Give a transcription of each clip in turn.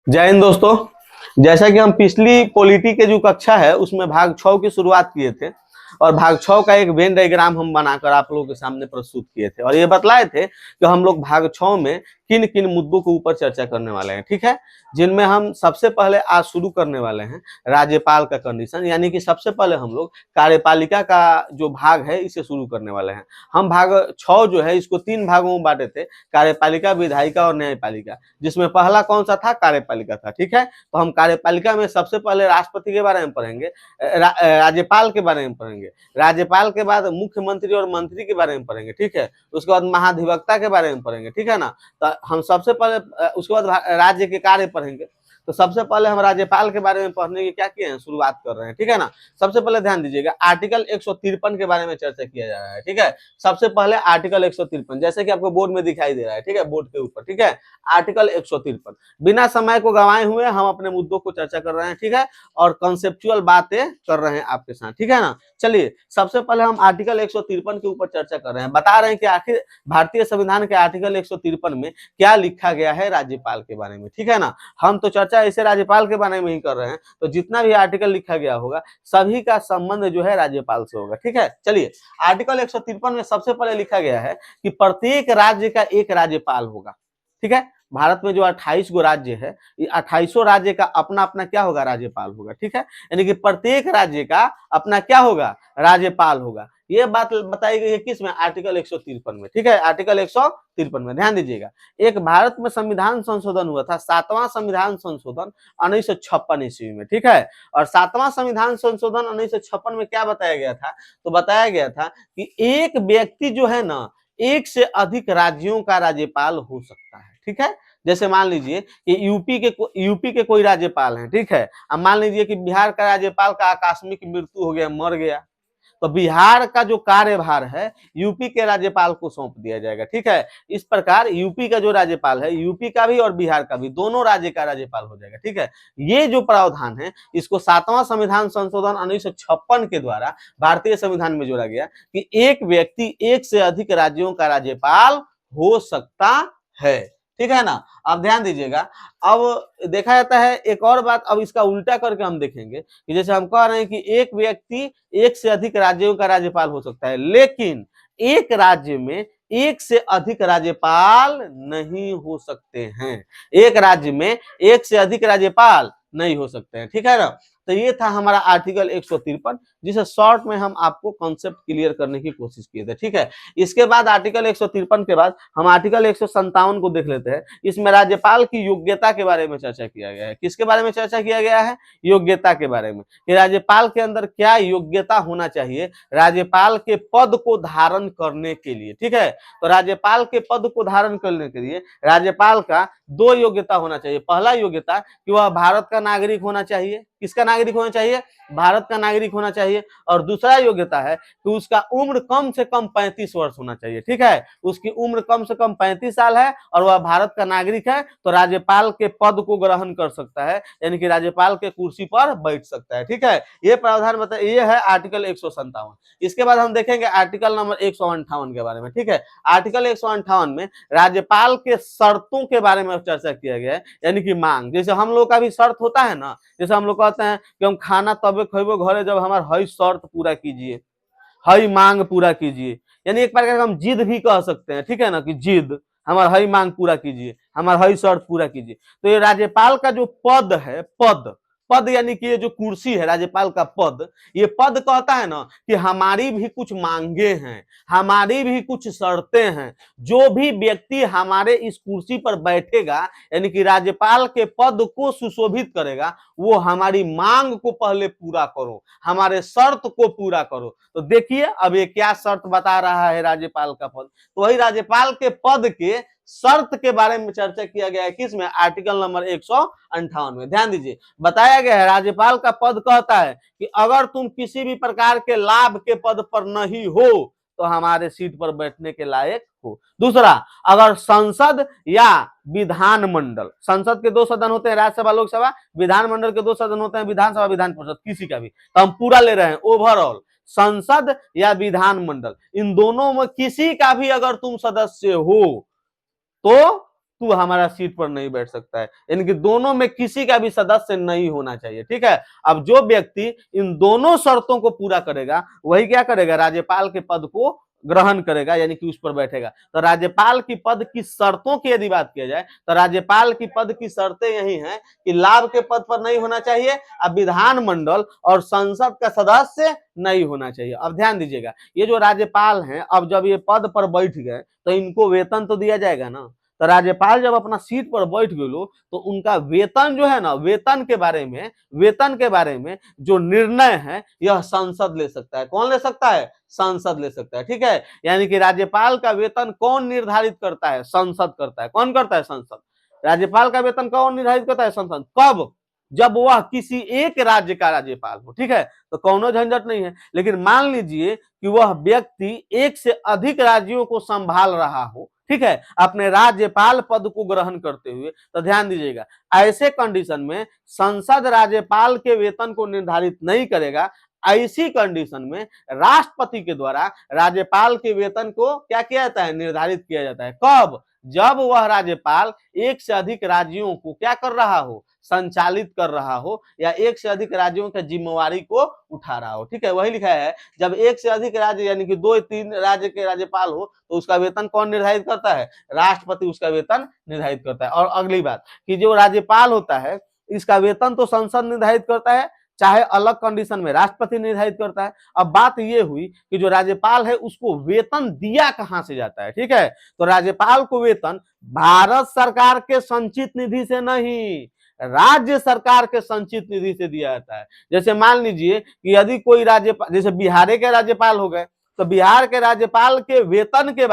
जय हिंद दोस्तों। जैसा कि हम पिछली पॉलिटी के जो कक्षा है उसमें भाग 6 की शुरुआत किए थे और भाग 6 का एक वेन डायग्राम हम बनाकर आप लोगों के सामने प्रस्तुत किए थे और ये बतलाए थे कि हम लोग भाग 6 में किन किन मुद्दों के ऊपर चर्चा करने वाले हैं। ठीक है, जिनमें हम सबसे पहले आज शुरू करने वाले हैं राज्यपाल का कंडीशन, यानी कि सबसे पहले हम लोग कार्यपालिका का जो भाग है इसे शुरू करने वाले हैं। हम भाग 6 जो है इसको 3 भागों में बांटे थे, कार्यपालिका, विधायिका और न्यायपालिका, जिसमें पहला कौन सा था? कार्यपालिका था। ठीक है, तो हम कार्यपालिका में सबसे पहले राष्ट्रपति के बारे में पढ़ेंगे, राज्यपाल के बारे में पढ़ेंगे, राज्यपाल के बाद मुख्यमंत्री और मंत्री के बारे में पढ़ेंगे। ठीक है, उसके बाद महाधिवक्ता के बारे में पढ़ेंगे। ठीक है ना, तो हम सबसे पहले उसके बाद राज्य के कार्य पढ़ेंगे। तो सबसे पहले हम राज्यपाल के बारे में पढ़ने की क्या किए हैं, शुरुआत कर रहे हैं। ठीक है ना, सबसे पहले ध्यान दीजिएगा, आर्टिकल 153 के बारे में चर्चा किया जा रहा है। ठीक है, सबसे पहले आर्टिकल 153, जैसे कि आपको बोर्ड में दिखाई दे रहा है। ठीक है, बोर्ड के ऊपर। ठीक है, आर्टिकल 153। बिना समय को गंवाए हुए हम अपने मुद्दों को चर्चा कर रहे हैं। ठीक है, और कॉन्सेप्चुअल बातें कर रहे हैं आपके साथ। ठीक है ना, चलिए सबसे पहले हम आर्टिकल 153 के ऊपर चर्चा कर रहे हैं, बता रहे हैं कि आखिर भारतीय संविधान के आर्टिकल 153 में क्या लिखा गया है राज्यपाल के बारे में। ठीक है ना, हम तो चर्चा इसे राज्यपाल के बारे में ही कर रहे हैं, तो जितना भी आर्टिकल लिखा गया होगा सभी का संबंध जो है राज्यपाल से होगा। ठीक है, चलिए आर्टिकल 153 में सबसे पहले लिखा गया है कि प्रत्येक राज्य का एक राज्यपाल होगा। ठीक है, भारत में जो 28 गो राज्य है, ये 28 राज्य का अपना अपना क्या होगा? राज्यपाल होगा। ठीक है, यानी कि प्रत्येक राज्य का अपना क्या होगा? राज्यपाल होगा। ये बात बताई गई है किस में? आर्टिकल 153 में। ठीक है, आर्टिकल 153 में ध्यान दीजिएगा। एक भारत में संविधान संशोधन हुआ था, 7वां संविधान संशोधन 1956 ईस्वी में। ठीक है, और 7वां संविधान संशोधन 1956 में क्या बताया गया था? तो बताया गया था कि एक व्यक्ति जो है ना, एक से अधिक राज्यों का राज्यपाल हो सकता है। ठीक है, जैसे मान लीजिए कि यूपी के कोई राज्यपाल हैं। ठीक है, अब मान लीजिए कि बिहार का राज्यपाल का आकस्मिक मृत्यु हो गया, मर गया, तो बिहार का जो कार्यभार है यूपी के राज्यपाल को सौंप दिया जाएगा। ठीक है, इस प्रकार यूपी का जो राज्यपाल है, यूपी का भी और बिहार का भी, दोनों राज्य का राज्यपाल हो जाएगा। ठीक है, ये जो प्रावधान है इसको 7वां संविधान संशोधन 1956 के द्वारा भारतीय संविधान में जोड़ा गया कि एक व्यक्ति एक से अधिक राज्यों का राज्यपाल हो सकता है। ठीक है ना, अब ध्यान दीजिएगा। अब देखा जाता है एक और बात, अब इसका उल्टा करके हम देखेंगे कि जैसे हम कह रहे हैं कि एक व्यक्ति एक से अधिक राज्यों का राज्यपाल हो सकता है, लेकिन एक राज्य में एक से अधिक राज्यपाल नहीं हो सकते हैं। एक राज्य में एक से अधिक राज्यपाल नहीं हो सकते हैं। ठीक है ना, तो ये था हमारा आर्टिकल 153, जिसे शॉर्ट में हम आपको कॉन्सेप्ट क्लियर करने की कोशिश किए थे। ठीक है, इसके बाद आर्टिकल 153 के बाद हम आर्टिकल 157 को देख लेते हैं। इसमें राज्यपाल की योग्यता के बारे में चर्चा किया गया है। किसके बारे में चर्चा किया गया है? योग्यता के बारे में, कि राज्यपाल के अंदर क्या योग्यता होना चाहिए राज्यपाल के पद को धारण करने के लिए। ठीक है, तो राज्यपाल के पद को धारण करने के लिए राज्यपाल का 2 योग्यता होना चाहिए। पहला योग्यता कि वह भारत का नागरिक होना चाहिए। किसका नागरिक होना चाहिए? भारत का नागरिक होना चाहिए। और दूसरा योग्यता है कि उसका उम्र कम से कम 35 वर्ष होना चाहिए। ठीक है, उसकी उम्र कम से कम 35 साल है और वह भारत का नागरिक है, तो राज्यपाल के पद को ग्रहण कर सकता है, यानी कि राज्यपाल के कुर्सी पर बैठ सकता है। ठीक है, ये प्रावधान बताइए, ये है आर्टिकल 157। इसके बाद हम देखेंगे आर्टिकल नंबर 158 के बारे में। ठीक है, आर्टिकल 158 में राज्यपाल के शर्तों के बारे में चर्चा किया गया है, यानी कि मांग। जैसे हम लोग का भी शर्त होता है ना, जैसे हम लोग कहते हैं कि हम खाना तबे खेबो घरे जब हमार हई शर्त पूरा कीजिए, हई मांग पूरा कीजिए, यानी एक प्रकार का हम जिद भी कह सकते हैं। ठीक है ना, कि जिद, हमार हई मांग पूरा कीजिए, हमार हई शर्त पूरा कीजिए। तो ये राज्यपाल का जो पद है, पद पद यानी कि ये जो कुर्सी है राज्यपाल का पद, ये पद कहता है ना कि हमारी भी कुछ मांगे हैं, हमारी भी कुछ शर्तें हैं। जो भी व्यक्ति हमारे इस कुर्सी पर बैठेगा, यानी कि राज्यपाल के पद को सुशोभित करेगा, वो हमारी मांग को पहले पूरा करो, हमारे शर्त को पूरा करो। तो देखिए अब ये क्या शर्त बता रहा है राज्यपाल का पद, तो वही राज्यपाल के पद के शर्त के बारे में चर्चा किया गया है। किसमें? आर्टिकल नंबर 158 में। ध्यान दीजिए, बताया गया है राज्यपाल का पद कहता है कि अगर तुम किसी भी प्रकार के लाभ के पद पर नहीं हो तो हमारे सीट पर बैठने के लायक हो। दूसरा, अगर संसद या विधानमंडल, संसद के 2 सदन होते हैं, राज्यसभा लोकसभा, विधानमंडल के 2 सदन होते हैं, विधानसभा विधान परिषद, किसी का भी, तो हम पूरा ले रहे हैं ओवरऑल, संसद या विधानमंडल, इन दोनों में किसी का भी अगर तुम सदस्य हो तो तू हमारा सीट पर नहीं बैठ सकता है। यानी कि दोनों में किसी का भी सदस्य नहीं होना चाहिए, ठीक है। अब जो व्यक्ति इन दोनों शर्तों को पूरा करेगा वही क्या करेगा, राज्यपाल के पद को ग्रहण करेगा, यानी कि उस पर बैठेगा। तो राज्यपाल की पद की शर्तों की यदि बात किया जाए तो राज्यपाल की पद की शर्तें यही हैं कि लाभ के पद पर नहीं होना चाहिए, अब विधानमंडल और संसद का सदस्य नहीं होना चाहिए। अब ध्यान दीजिएगा, ये जो राज्यपाल हैं, अब जब ये पद पर बैठ गए तो इनको वेतन तो दिया जाएगा ना। तो राज्यपाल जब अपना सीट पर बैठ गए लो तो उनका वेतन जो है ना, वेतन के बारे में जो निर्णय है यह संसद ले सकता है। कौन ले सकता है? संसद ले सकता है, ठीक है। यानी कि राज्यपाल का वेतन कौन निर्धारित करता है? संसद करता है। कौन करता है? संसद। राज्यपाल का वेतन कौन निर्धारित करता है? संसद। कब? जब वह किसी एक राज्य का राज्यपाल हो, ठीक है। तो कौनो झंझट नहीं है। लेकिन मान लीजिए कि वह व्यक्ति एक से अधिक राज्यों को संभाल रहा हो, ठीक है, अपने राज्यपाल पद को ग्रहण करते हुए, तो ध्यान दीजिएगा, ऐसे कंडीशन में संसद राज्यपाल के वेतन को निर्धारित नहीं करेगा। ऐसी कंडीशन में राष्ट्रपति के द्वारा राज्यपाल के वेतन को क्या किया जाता है? निर्धारित किया जाता है। कब? जब वह राज्यपाल एक से अधिक राज्यों को क्या कर रहा हो? संचालित कर रहा हो, या एक से अधिक राज्यों की जिम्मेवारी को उठा रहा हो, ठीक है। वही लिखा है, जब एक से अधिक राज्य यानी कि 2-3 राज्य के राज्यपाल हो तो उसका वेतन कौन निर्धारित करता है? राष्ट्रपति उसका वेतन निर्धारित करता है। और अगली बात कि जो राज्यपाल होता है इसका वेतन तो संसद निर्धारित करता है, चाहे अलग कंडीशन में राष्ट्रपति निर्धारित करता है। अब बात यह हुई कि जो राज्यपाल है उसको वेतन दिया कहां से जाता है, ठीक है। तो राज्यपाल को वेतन भारत सरकार के संचित निधि से नहीं, राज्य सरकार के संचित निधि से दिया जाता है। जैसे मान लीजिए कि यदि कोई राज्यपाल, जैसे बिहार के राज्यपाल हो गए, तो बिहार के राज्यपाल के वेतन के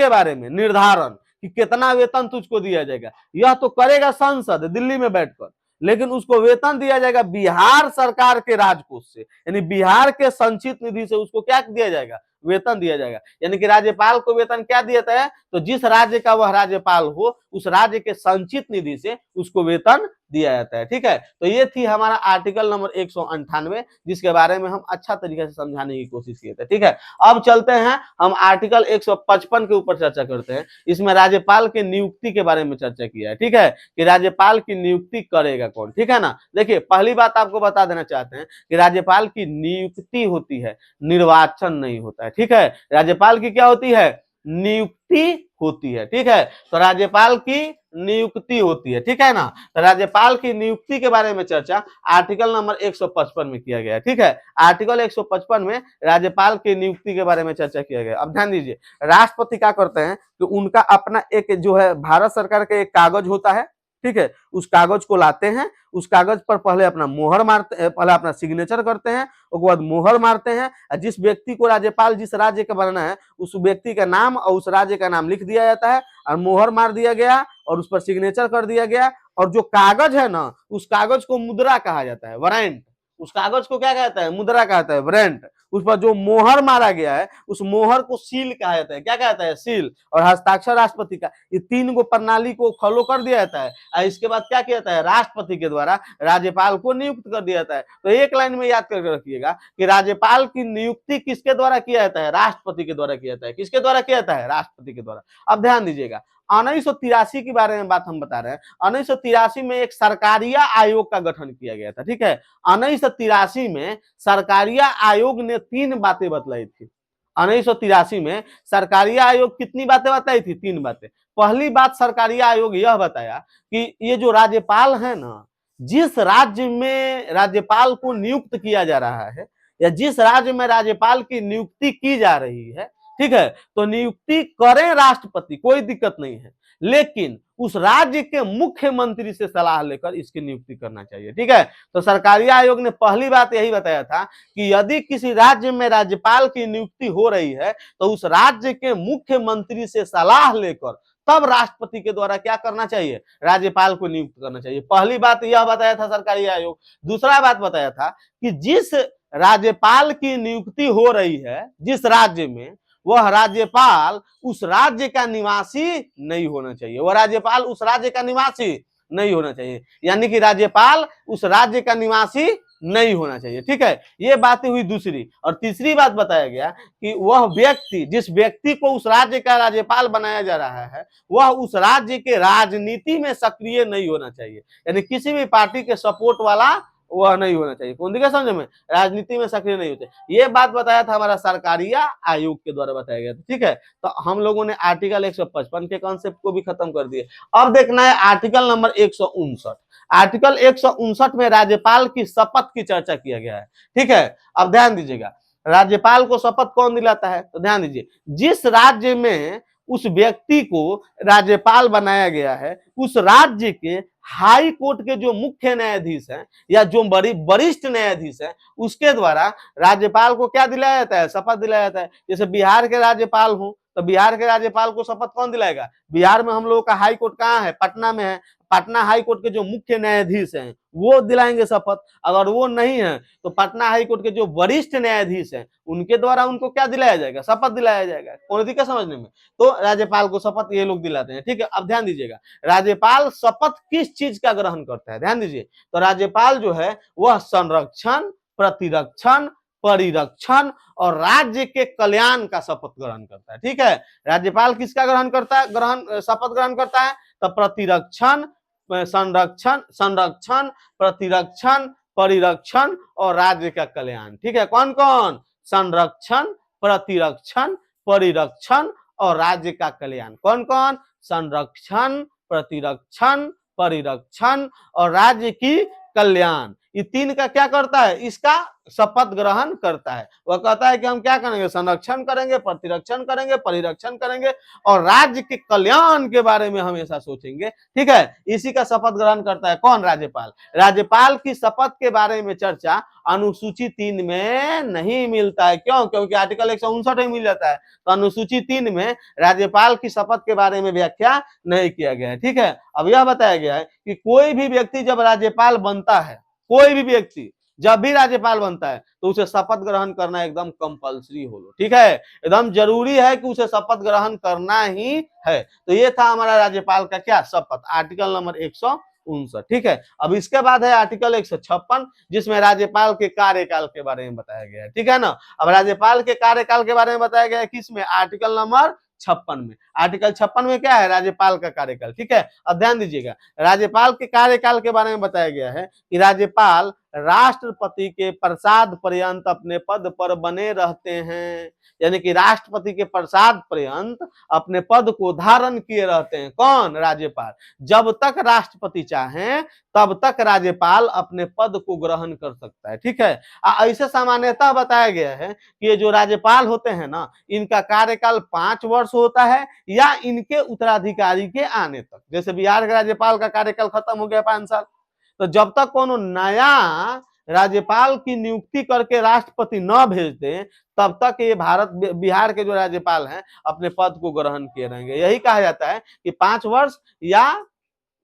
बारे में निर्धारण कि कितना वेतन तुझको दिया जाएगा, यह तो करेगा संसद दिल्ली में बैठकर, लेकिन उसको वेतन दिया जाएगा बिहार सरकार के राजकोष से, यानी बिहार के संचित निधि से उसको क्या दिया जाएगा? वेतन दिया जाएगा। यानी कि राज्यपाल को वेतन क्या दिया जाता है? तो जिस राज्य का वह राज्यपाल हो उस राज्य के संचित निधि से उसको वेतन दिया जाता है, ठीक है। तो ये थी हमारा आर्टिकल नंबर 198, जिसके बारे में हम अच्छा तरीके से समझाने की कोशिश किए थे, ठीक है। अब चलते हैं हम आर्टिकल 155 के ऊपर चर्चा करते हैं। इसमें राज्यपाल की नियुक्ति के बारे में चर्चा किया है, ठीक है, कि राज्यपाल की नियुक्ति करेगा कौन, ठीक है ना। देखिए, पहली बात आपको बता देना चाहते हैं कि राज्यपाल की नियुक्ति होती है, निर्वाचन नहीं होता है, ठीक है। राज्यपाल की क्या होती है? नियुक्ति होती है, ठीक है। तो राज्यपाल की नियुक्ति होती है, ठीक है ना। तो राज्यपाल की नियुक्ति के बारे में चर्चा आर्टिकल नंबर 155 में किया गया है, ठीक है। आर्टिकल 155 में राज्यपाल की नियुक्ति के बारे में चर्चा किया गया। अब ध्यान दीजिए, राष्ट्रपति क्या करते हैं कि उनका अपना एक जो है भारत सरकार का एक कागज होता है, ठीक है। उस कागज को लाते हैं, उस कागज पर पहले अपना मोहर मारते हैं, पहले अपना सिग्नेचर करते हैं, उसके बाद मोहर मारते हैं। जिस व्यक्ति को राज्यपाल जिस राज्य का बनाना है उस व्यक्ति का नाम और उस राज्य का नाम लिख दिया जाता है और मोहर मार दिया गया और उस पर सिग्नेचर कर दिया गया। और जो कागज है ना, उस कागज को मुद्रा कहा जाता है, वारंट। उस कागज को क्या कहता है? मुद्रा कहता है, वारंट। उस पर जो मोहर मारा गया है उस मोहर को सील कहा जाता है। क्या कहता है? सील। और हस्ताक्षर राष्ट्रपति का। ये 3 गो प्रणाली को फॉलो कर दिया जाता है और इसके बाद क्या किया जाता है? राष्ट्रपति के द्वारा राज्यपाल को नियुक्त कर दिया जाता है। तो एक लाइन में याद करके रखिएगा कि राज्यपाल की नियुक्ति किसके द्वारा किया जाता है? राष्ट्रपति के द्वारा किया जाता है। किसके द्वारा किया जाता है? राष्ट्रपति के द्वारा। अब ध्यान दीजिएगा, 1983 के बारे में बात हम बता रहे हैं। 1983 में एक सरकारिया आयोग का गठन किया गया था, ठीक है। 1983 में सरकारिया आयोग ने 3 बातें बतलाई थी। 1983 में सरकारिया आयोग कितनी बातें बताई थी? 3 बातें। पहली बात सरकारिया आयोग यह बताया कि ये जो राज्यपाल है ना, जिस राज्य में राज्यपाल को नियुक्त किया जा रहा है या जिस राज्य में राज्यपाल की नियुक्ति की जा रही है, ठीक है, तो नियुक्ति करें राष्ट्रपति, कोई दिक्कत नहीं है, लेकिन उस राज्य के मुख्यमंत्री से सलाह लेकर इसकी नियुक्ति करना चाहिए, ठीक है। तो सरकारी आयोग ने पहली बात यही बताया था कि यदि किसी राज्य में राज्यपाल की नियुक्ति हो रही है तो उस राज्य के मुख्यमंत्री से सलाह लेकर तब राष्ट्रपति के द्वारा क्या करना चाहिए? राज्यपाल को नियुक्त करना चाहिए। पहली बात यह बताया था सरकारी आयोग। दूसरा बात बताया था कि जिस राज्यपाल की नियुक्ति हो रही है जिस राज्य में, वह राज्यपाल उस राज्य का निवासी नहीं होना चाहिए। वह राज्यपाल उस राज्य का निवासी नहीं होना चाहिए, यानी कि राज्यपाल उस राज्य का निवासी नहीं होना चाहिए। ठीक है, ये बात हुई दूसरी। और तीसरी बात बताया गया कि वह व्यक्ति, जिस व्यक्ति को उस राज्य का राज्यपाल बनाया जा रहा है, वह उस राज्य के राजनीति में सक्रिय नहीं होना चाहिए, यानी किसी भी पार्टी के सपोर्ट वाला वह नहीं होना चाहिए। कौन दिखा समझ में, राजनीति में सक्रिय नहीं होते। ये बात बताया था हमारा सरकारिया आयोग के द्वारा बताया गया था। ठीक है, तो हम लोगों ने आर्टिकल 155 के कॉन्सेप्ट को भी खत्म कर दिए। अब देखना है आर्टिकल नंबर 159। आर्टिकल 159 में राज्यपाल की शपथ की चर्चा किया गया है। ठीक है, अब ध्यान दीजिएगा, राज्यपाल को शपथ कौन दिलाता है, तो ध्यान दीजिए, जिस राज्य में उस व्यक्ति को राज्यपाल बनाया गया है, उस राज्य के हाई कोर्ट के जो मुख्य न्यायाधीश हैं या जो बड़ी वरिष्ठ न्यायाधीश हैं, उसके द्वारा राज्यपाल को क्या दिलाया जाता है, शपथ दिलाया जाता है। जैसे बिहार के राज्यपाल हो तो बिहार के राज्यपाल को शपथ कौन दिलाएगा, बिहार में हम लोगों का हाई कोर्ट कहाँ है, पटना में है, पटना हाई कोर्ट के जो मुख्य न्यायाधीश हैं वो दिलाएंगे शपथ। अगर वो नहीं है तो पटना हाई कोर्ट के जो वरिष्ठ न्यायाधीश हैं उनके द्वारा उनको क्या दिलाया जाएगा, शपथ दिलाया जाएगा। कौन दिक्कत समझने में, तो राज्यपाल को शपथ ये लोग दिलाते हैं। ठीक है, अब ध्यान दीजिएगा, राज्यपाल शपथ किस चीज का ग्रहण करता है, ध्यान दीजिए, तो राज्यपाल जो है वह संरक्षण, प्रतिरक्षण, परिरक्षण और राज्य के कल्याण का शपथ ग्रहण करता है। ठीक है, राज्यपाल किसका ग्रहण करता है, शपथ ग्रहण करता है, तो प्रतिरक्षण, संरक्षण, प्रतिरक्षण, परिरक्षण और राज्य का कल्याण। ठीक है, कौन कौन, संरक्षण, प्रतिरक्षण, परिरक्षण और राज्य का कल्याण। कौन कौन, संरक्षण, प्रतिरक्षण, परिरक्षण और राज्य की कल्याण। ये तीन का क्या करता है, इसका शपथ ग्रहण करता है। वह कहता है कि हम क्या करेंगे, संरक्षण करेंगे, प्रतिरक्षण करेंगे, परिरक्षण करेंगे और राज्य के कल्याण के बारे में हमेशा सोचेंगे। ठीक है, इसी का शपथ ग्रहण करता है कौन, राज्यपाल। राज्यपाल की शपथ के बारे में चर्चा अनुसूची 3 में नहीं मिलता है। क्यों, क्योंकि आर्टिकल 159 में मिल जाता है, तो अनुसूची 3 में राज्यपाल की शपथ के बारे में व्याख्या नहीं किया गया है। ठीक है, अब यह बताया गया है कि कोई भी व्यक्ति जब राज्यपाल बनता है, कोई भी व्यक्ति जब भी राज्यपाल बनता है तो उसे शपथ ग्रहण करना एकदम कंपलसरी हो लो। ठीक है, एकदम जरूरी है कि उसे शपथ ग्रहण करना ही है। तो ये था हमारा राज्यपाल का क्या, शपथ, आर्टिकल नंबर 159। ठीक है, अब इसके बाद है आर्टिकल 156, जिसमें राज्यपाल के कार्यकाल के बारे में बताया गया है। ठीक है ना, अब राज्यपाल के कार्यकाल के बारे में बताया गया है किसमें, आर्टिकल नंबर 56 में। आर्टिकल 56 में क्या है, राज्यपाल का कार्यकाल। ठीक है, अब ध्यान दीजिएगा, राज्यपाल के कार्यकाल के बारे में बताया गया है कि राज्यपाल राष्ट्रपति के प्रसाद पर्यंत अपने पद पर बने रहते हैं, यानी कि राष्ट्रपति के प्रसाद पर्यंत अपने पद को धारण किए रहते हैं। कौन, राज्यपाल। जब तक राष्ट्रपति चाहें तब तक राज्यपाल अपने पद को ग्रहण कर सकता है। ठीक है, ऐसे सामान्यतः बताया गया है कि ये जो राज्यपाल होते हैं ना, इनका कार्यकाल 5 वर्ष होता है या इनके उत्तराधिकारी के आने तक। जैसे बिहार के राज्यपाल का कार्यकाल खत्म हो गया 5 साल, तो जब तक कोनो नया राज्यपाल की नियुक्ति करके राष्ट्रपति न भेज दे तब तक ये बिहार के जो राज्यपाल हैं अपने पद को ग्रहण किए रहेंगे। यही कहा जाता है कि 5 वर्ष या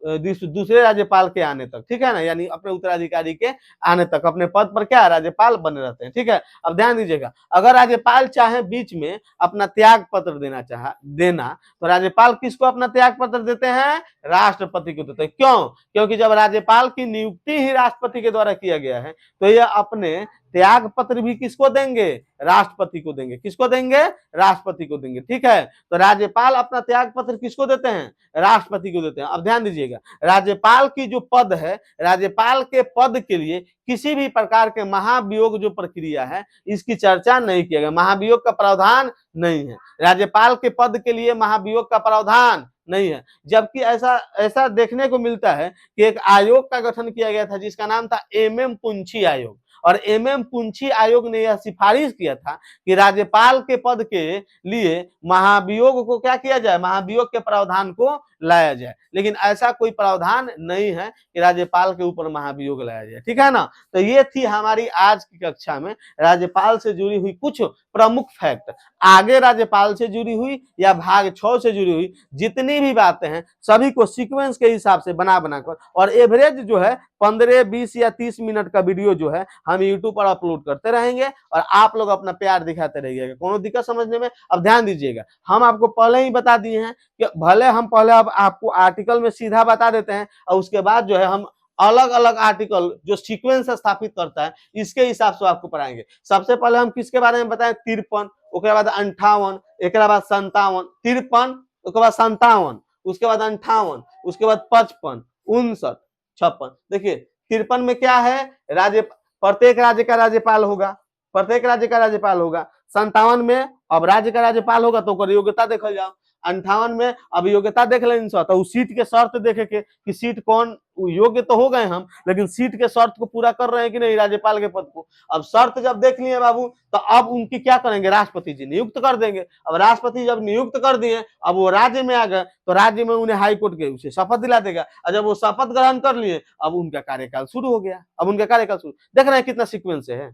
दूसरे राज्यपाल के आने तक। ठीक है ना, यानी अपने उत्तराधिकारी के आने तक अपने पद पर क्या, राज्यपाल बने रहते हैं। ठीक है, अब ध्यान दीजिएगा, अगर राज्यपाल चाहे बीच में अपना त्याग पत्र देना तो राज्यपाल किसको अपना त्याग पत्र देते हैं, राष्ट्रपति को देते हैं। क्यों, क्योंकि जब राज्यपाल की नियुक्ति ही राष्ट्रपति के द्वारा किया गया है तो यह अपने त्याग पत्र भी किसको देंगे, राष्ट्रपति को देंगे। किसको देंगे, राष्ट्रपति को देंगे। ठीक है, तो राज्यपाल अपना त्याग पत्र किसको देते हैं, राष्ट्रपति को देते हैं। अब ध्यान दीजिएगा, राज्यपाल की जो पद है, राज्यपाल के पद के लिए किसी भी प्रकार के महाभियोग जो प्रक्रिया है इसकी चर्चा नहीं किया गया, महाभियोग का प्रावधान नहीं है। राज्यपाल के पद के लिए महाभियोग का प्रावधान नहीं है। जबकि ऐसा देखने को मिलता है कि एक आयोग का गठन किया गया था जिसका नाम था MM पुंछी आयोग, और MM पुंछी आयोग ने यह सिफारिश किया था कि राज्यपाल के पद के लिए महाभियोग को क्या किया जाए, महाभियोग के प्रावधान को लाया जाए। लेकिन ऐसा कोई प्रावधान नहीं है कि राज्यपाल के ऊपर महाभियोग लाया जाए। ठीक है ना, तो ये थी हमारी आज की कक्षा में राज्यपाल से जुड़ी हुई कुछ प्रमुख फैक्ट। आगे राज्यपाल से जुड़ी हुई या भाग 6 से जुड़ी हुई जितनी भी बातें हैं सभी को सीक्वेंस के हिसाब से बना कर और एवरेज जो है 15, 20 या 30 मिनट का वीडियो जो है हम यूट्यूब पर अपलोड करते रहेंगे और आप लोग अपना प्यार दिखाते रहिएगा। कोनो दिक्कत समझने में, अब ध्यान दीजिएगा, हम आपको पहले ही बता दिए हैं कि भले हम पहले अब आपको आर्टिकल में सीधा बता देते हैं और उसके बाद जो है हम अलग अलग आर्टिकल जो सीक्वेंस स्थापित करता है, इसके हिसाब से आपको पढ़ाएंगे। सबसे पहले हम किसके बारे में बताएं? 53, उसके बाद 58, एक बाद 57, 53, उसके बाद 57, उसके बाद 58, उसके बाद 55, 59, 56। देखिए 53 में क्या है? राज्य, प्रत्येक राज्य का राज्यपाल होगा, प्रत्येक राज्य का राज्यपाल होगा। 57 में अब राज्य का राज्यपाल होगा तो योग्यता देखल जाओ। 58 में अब योग्यता देख लें, तो उस सीट के शर्त देखे के कि सीट कौन योग्य तो हो गए हम, लेकिन सीट के शर्त को पूरा कर रहे हैं कि नहीं राज्यपाल के पद को। अब शर्त जब देख लिए बाबू, तो अब उनकी क्या करेंगे? राष्ट्रपति जी नियुक्त कर देंगे। अब राष्ट्रपति जब नियुक्त कर दिए, अब वो राज्य में आ गए, तो राज्य में उन्हें हाई कोर्ट के उसे शपथ दिला देगा, और जब वो शपथ ग्रहण कर लिए, अब उनका कार्यकाल शुरू हो गया। अब उनका कार्यकाल शुरू, देख रहे हैं कितना सीक्वेंस है,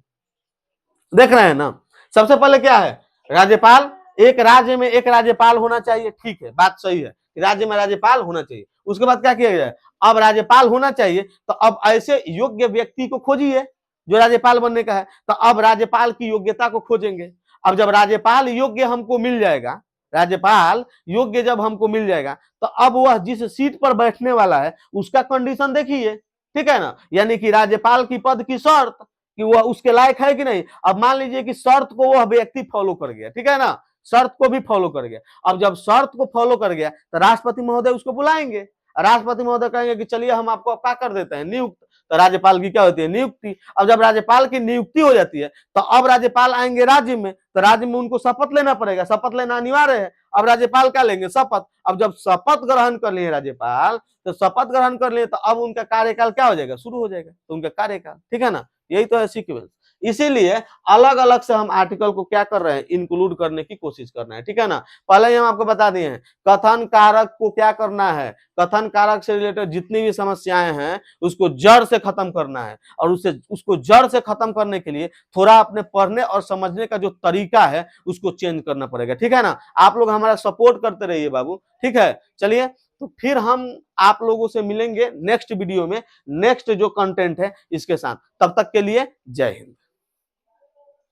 देख रहे हैं ना। सबसे पहले क्या है? राज्यपाल, एक राज्य में एक राज्यपाल होना चाहिए, ठीक है, बात सही है, राज्य में राज्यपाल होना चाहिए। उसके बाद क्या किया जाए? अब राज्यपाल होना चाहिए, तो अब ऐसे योग्य व्यक्ति को खोजिए जो राज्यपाल बनने का है। तो अब राज्यपाल की योग्यता को खोजेंगे। अब जब राज्यपाल योग्य हमको मिल जाएगा, राज्यपाल योग्य जब हमको मिल जाएगा, तो अब वह जिस सीट पर बैठने वाला है उसका कंडीशन देखिए, ठीक है ना। यानी कि राज्यपाल की पद की शर्त कि वह उसके लायक है कि नहीं। अब मान लीजिए कि शर्त को वह व्यक्ति फॉलो कर गया, ठीक है ना, शर्त को भी फॉलो कर गया। अब जब शर्त को फॉलो कर गया, तो राष्ट्रपति महोदय उसको बुलाएंगे, राष्ट्रपति महोदय कहेंगे कि चलिए हम आपको क्या कर देते हैं? नियुक्त। तो राज्यपाल की क्या होती है? नियुक्ति। अब जब राज्यपाल की नियुक्ति हो जाती है, तो अब राज्यपाल आएंगे राज्य में, तो राज्य में उनको शपथ लेना पड़ेगा, शपथ लेना अनिवार्य है। अब राज्यपाल क्या लेंगे? शपथ। अब जब शपथ ग्रहण कर लिए राज्यपाल, तो शपथ ग्रहण कर लिए, तो अब उनका कार्यकाल क्या हो जाएगा? शुरू हो जाएगा, तो उनका कार्यकाल, ठीक है ना। यही तो है सीक्वेंस। इसीलिए अलग अलग से हम आर्टिकल को क्या कर रहे हैं? इंक्लूड करने की कोशिश कर रहे हैं, ठीक है ना। पहले ही हम आपको बता दिए हैं कथन कारक को क्या करना है, कथन कारक से रिलेटेड जितनी भी समस्याएं हैं उसको जड़ से खत्म करना है। और उसको जड़ से खत्म करने के लिए थोड़ा अपने पढ़ने और समझने का जो तरीका है उसको चेंज करना पड़ेगा, ठीक है ना। आप लोग हमारा सपोर्ट करते रहिए बाबू, ठीक है। चलिए, तो फिर हम आप लोगों से मिलेंगे नेक्स्ट वीडियो में, नेक्स्ट जो कंटेंट है इसके साथ। तब तक के लिए जय हिंद।